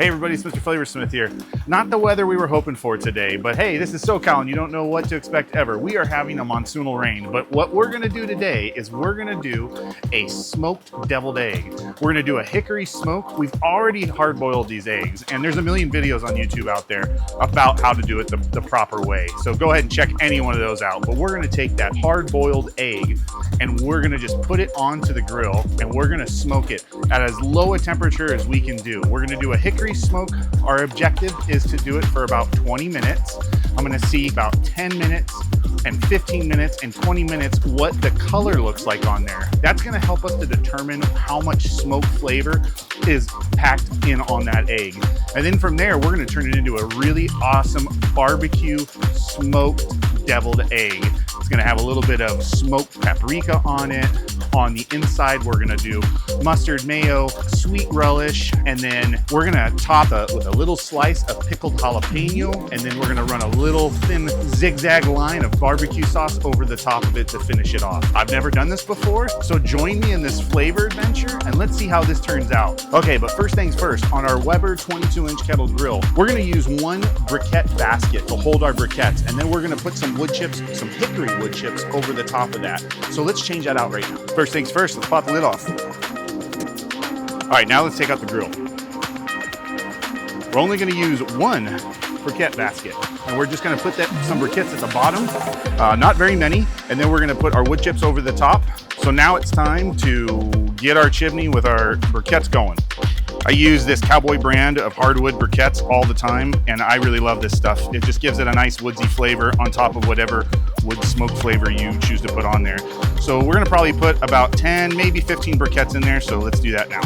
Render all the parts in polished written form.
Hey everybody, it's MrFlavorsmith here. Not the weather we were hoping for today, but hey, this is SoCal and you don't know what to expect ever. We are having a monsoonal rain, but what we're gonna do today is we're gonna do a smoked deviled egg. We're gonna do a hickory smoke. We've already hard boiled these eggs and there's a million videos on YouTube out there about how to do it the proper way. So go ahead and check any one of those out. But we're gonna take that hard boiled egg and we're gonna just put it onto the grill and we're gonna smoke it at as low a temperature as we can do. We're gonna do a hickory smoke. Our objective is to do it for about 20 minutes. I'm gonna see about 10 minutes and 15 minutes and 20 minutes what the color looks like on there. That's gonna help us to determine how much smoke flavor is packed in on that egg. And then from there, we're gonna turn it into a really awesome barbecue smoked deviled egg. It's gonna have a little bit of smoked paprika on it. On the inside, we're gonna do mustard mayo, sweet relish, and then we're gonna top it with a little slice of pickled jalapeno, and then we're gonna run a little thin zigzag line of barbecue sauce over the top of it to finish it off. I've never done this before, so join me in this flavor adventure, and let's see how this turns out. Okay, but first things first, on our Weber 22-inch kettle grill, we're gonna use one briquette basket to hold our briquettes, and then we're gonna put some wood chips, some hickory wood chips over the top of that. So let's change that out right now. First things first, let's pop the lid off. All right, now let's take out the grill. We're only gonna use one briquette basket. And we're just gonna put some briquettes at the bottom, not very many, and then we're gonna put our wood chips over the top. So now it's time to get our chimney with our briquettes going. I use this Cowboy brand of hardwood briquettes all the time, and I really love this stuff. It just gives it a nice woodsy flavor on top of whatever wood smoke flavor you choose to put on there. So we're gonna probably put about 10, maybe 15 briquettes in there, so let's do that now.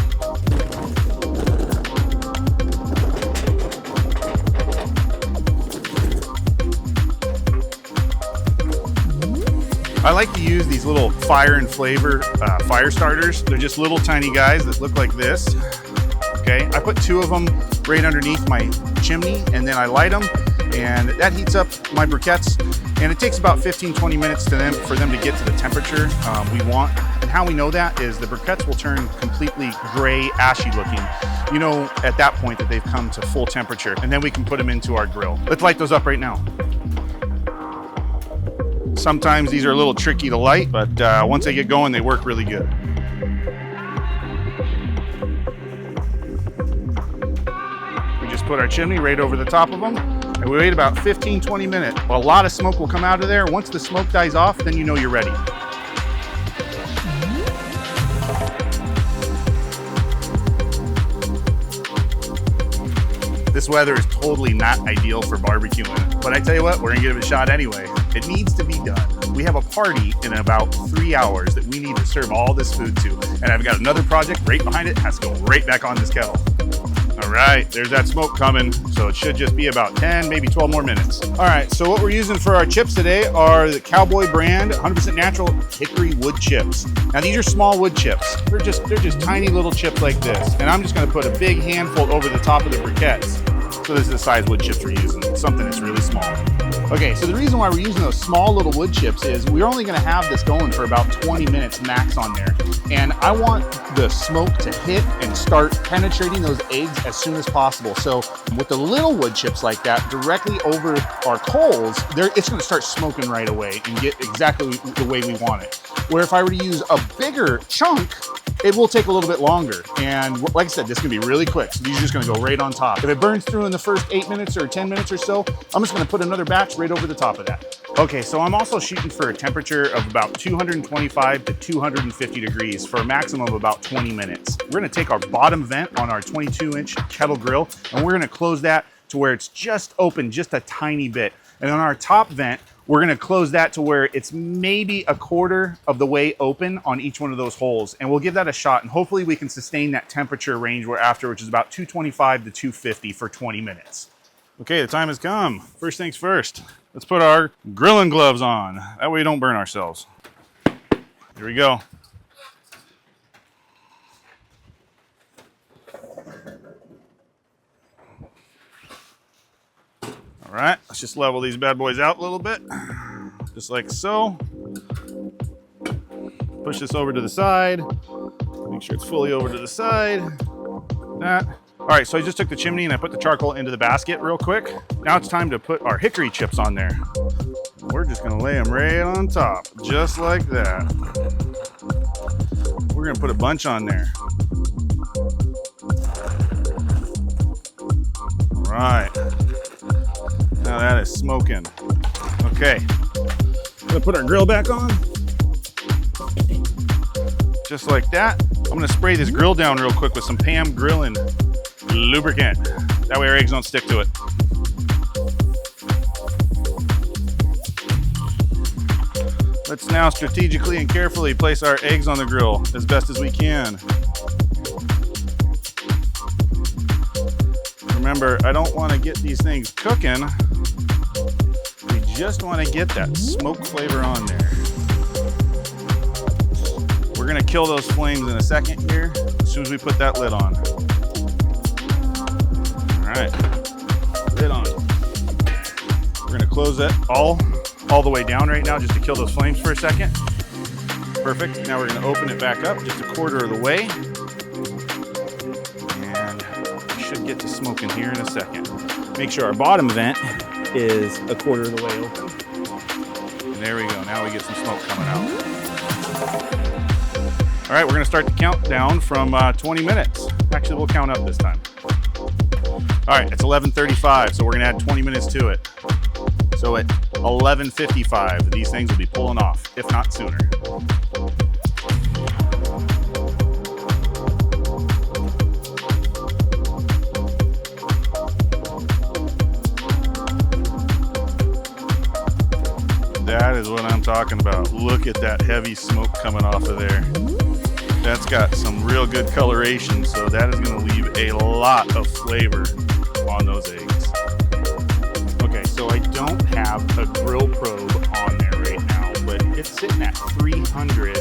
I like to use these little fire and flavor fire starters. They're just little tiny guys that look like this. Okay, I put 2 of them right underneath my chimney and then I light them and that heats up my briquettes and it takes about 15-20 minutes for them to get to the temperature we want. And how we know that is the briquettes will turn completely gray, ashy looking. You know at that point that they've come to full temperature and then we can put them into our grill. Let's light those up right now. Sometimes these are a little tricky to light, but once they get going, they work really good. We just put our chimney right over the top of them, and we wait about 15-20 minutes. A lot of smoke will come out of there. Once the smoke dies off, then you know you're ready. This weather is totally not ideal for barbecuing, but I tell you what, we're gonna give it a shot anyway. It needs to be done. We have a party in about 3 hours that we need to serve all this food to, and I've got another project right behind it, has to go right back on this kettle. All right, there's that smoke coming, so it should just be about 10, maybe 12 more minutes. All right, so what we're using for our chips today are the Cowboy brand 100% natural hickory wood chips. Now these are small wood chips. They're just tiny little chips like this, and I'm just gonna put a big handful over the top of the briquettes. So this is the size wood chips we're using, something that's really small. Okay, so the reason why we're using those small little wood chips is we're only gonna have this going for about 20 minutes max on there. And I want the smoke to hit and start penetrating those eggs as soon as possible. So with the little wood chips like that, directly over our coals, it's gonna start smoking right away and get exactly the way we want it. Where if I were to use a bigger chunk, it will take a little bit longer. And like I said, this can be really quick. So these are just gonna go right on top. If it burns through in the first 8 minutes or 10 minutes or so, I'm just gonna put another batch right over the top of that. Okay, so I'm also shooting for a temperature of about 225 to 250 degrees for a maximum of about 20 minutes. We're gonna take our bottom vent on our 22-inch kettle grill and we're gonna close that to where it's just open just a tiny bit. And on our top vent, we're gonna close that to where it's maybe a quarter of the way open on each one of those holes. And we'll give that a shot and hopefully we can sustain that temperature range we're after, which is about 225 to 250 for 20 minutes. Okay, the time has come. First things first, let's put our grilling gloves on. That way we don't burn ourselves. Here we go. All right, let's just level these bad boys out a little bit, just like so. Push this over to the side. Make sure it's fully over to the side. That. All right, so I just took the chimney and I put the charcoal into the basket real quick. Now it's time to put our hickory chips on there. We're just gonna lay them right on top, just like that. We're gonna put a bunch on there. All right, now that is smoking. Okay, gonna put our grill back on. Just like that. I'm gonna spray this grill down real quick with some Pam grilling lubricant. That way our eggs don't stick to it. Let's now strategically and carefully place our eggs on the grill as best as we can. Remember, I don't want to get these things cooking. We just want to get that smoke flavor on there. We're gonna kill those flames in a second here, as soon as we put that lid on. All right, lid on. We're gonna close that all the way down right now just to kill those flames for a second. Perfect, now we're gonna open it back up just a quarter of the way. And we should get to smoking here in a second. Make sure our bottom vent is a quarter of the way open. And there we go, now we get some smoke coming out. All right, we're gonna start the countdown from 20 minutes. Actually, we'll count up this time. All right, it's 11:35, so we're gonna add 20 minutes to it. So at 11:55, these things will be pulling off, if not sooner. That is what I'm talking about. Look at that heavy smoke coming off of there. That's got some real good coloration, so that is gonna leave a lot of flavor on those eggs. Okay, so I don't have a grill probe on there right now, but it's sitting at 300,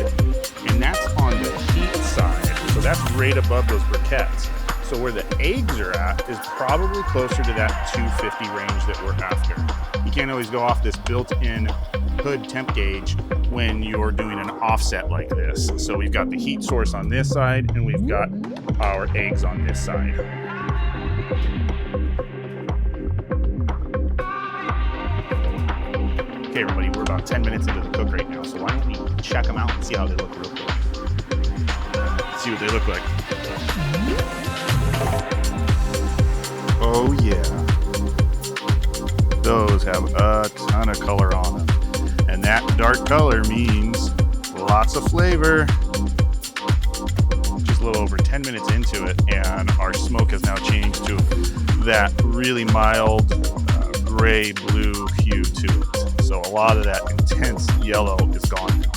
and that's on the heat side. So that's right above those briquettes. So where the eggs are at is probably closer to that 250 range that we're after. You can't always go off this built-in hood temp gauge when you're doing an offset like this. So we've got the heat source on this side and we've got our eggs on this side. Okay, everybody, we're about 10 minutes into the cook right now, so why don't we check them out and see how they look real quick. See what they look like. Oh yeah. Those have a ton of color on them. And that dark color means lots of flavor. Just a little over 10 minutes into it, and our smoke has now changed to that really mild gray blue hue to it. So a lot of that intense yellow is gone now.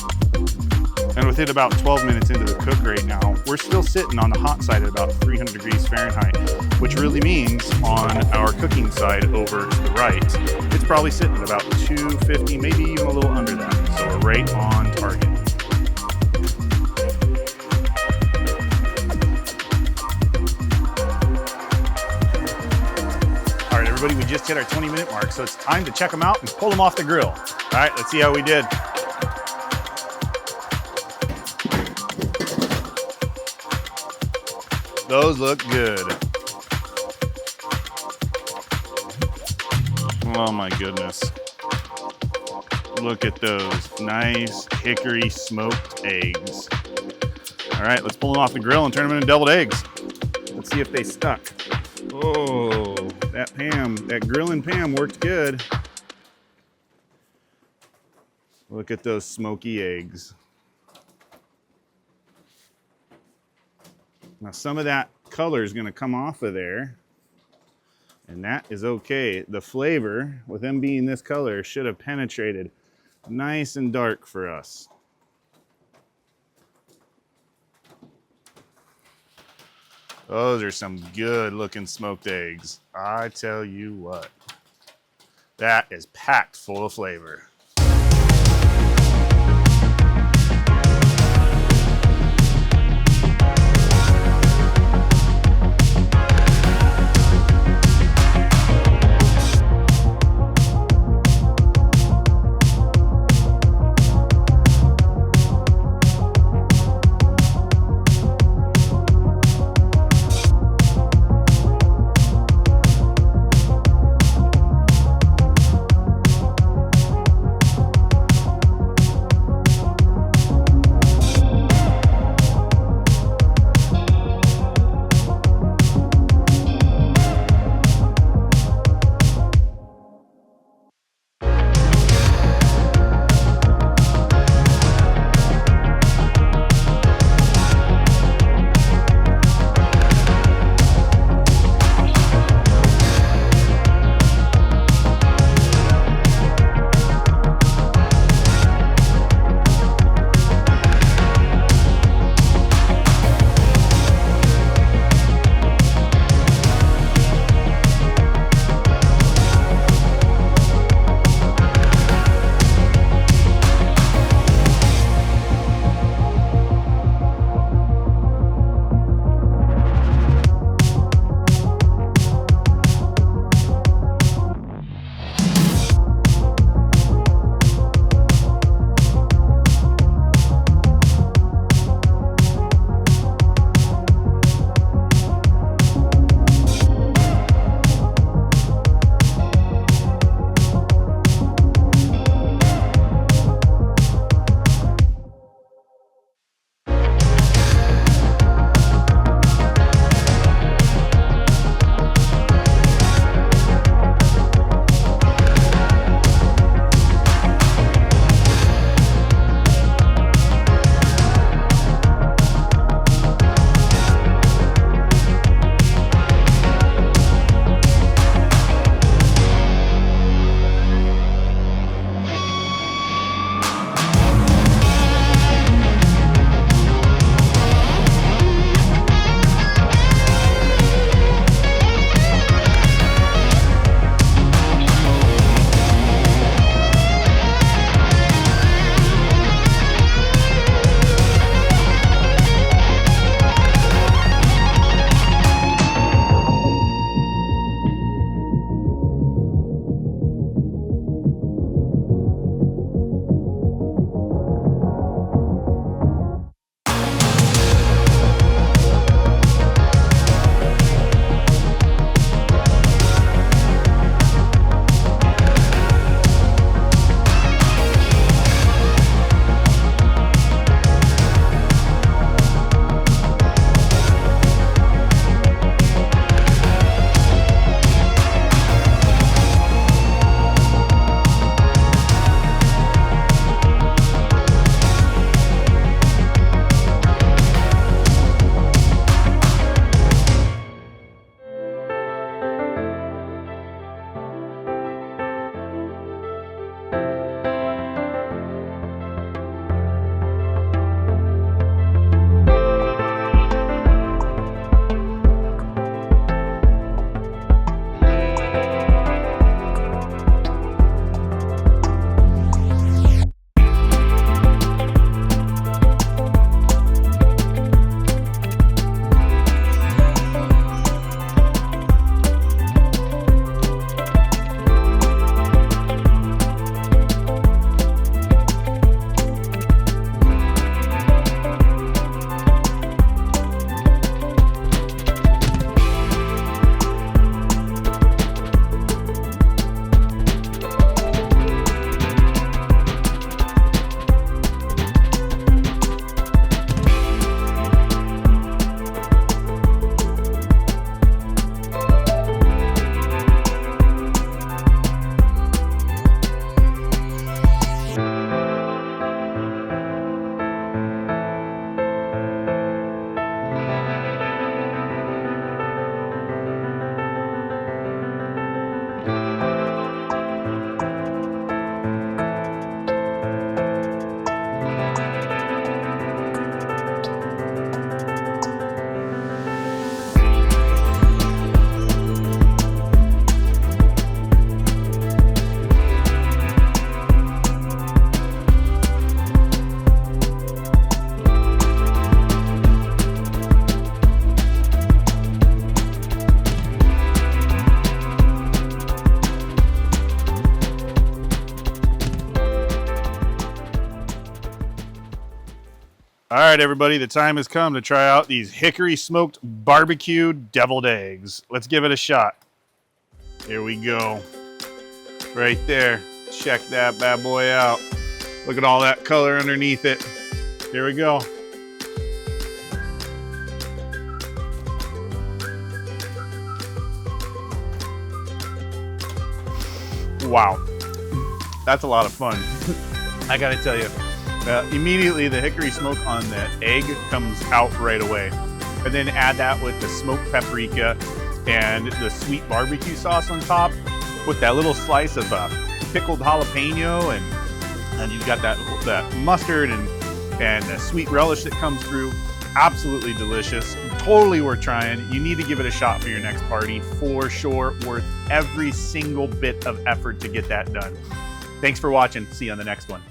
And within about 12 minutes into the cook right now, we're still sitting on the hot side at about 300 degrees Fahrenheit, which really means on our cooking side over to the right, it's probably sitting at about 250, maybe even a little under that. So we're right on target. All right, everybody, we just hit our 20-minute mark, so it's time to check them out and pull them off the grill. All right, let's see how we did. Those look good. Oh my goodness. Look at those nice hickory smoked eggs. All right, let's pull them off the grill and turn them into deviled eggs. Let's see if they stuck. Oh, that grilling Pam worked good. Look at those smoky eggs. Now some of that color is gonna come off of there, and that is okay. The flavor, with them being this color, should have penetrated nice and dark for us. Those are some good looking smoked eggs. I tell you what, that is packed full of flavor. All right, everybody, the time has come to try out these Hickory Smoked BBQ Deviled Eggs. Let's give it a shot. Here we go. Right there. Check that bad boy out. Look at all that color underneath it. Here we go. Wow. That's a lot of fun. I gotta tell you. Immediately the hickory smoke on the egg comes out right away. And then add that with the smoked paprika and the sweet barbecue sauce on top with that little slice of pickled jalapeno, and you've got that mustard and the sweet relish that comes through. Absolutely delicious. Totally worth trying. You need to give it a shot for your next party for sure. Worth every single bit of effort to get that done. Thanks for watching. See you on the next one.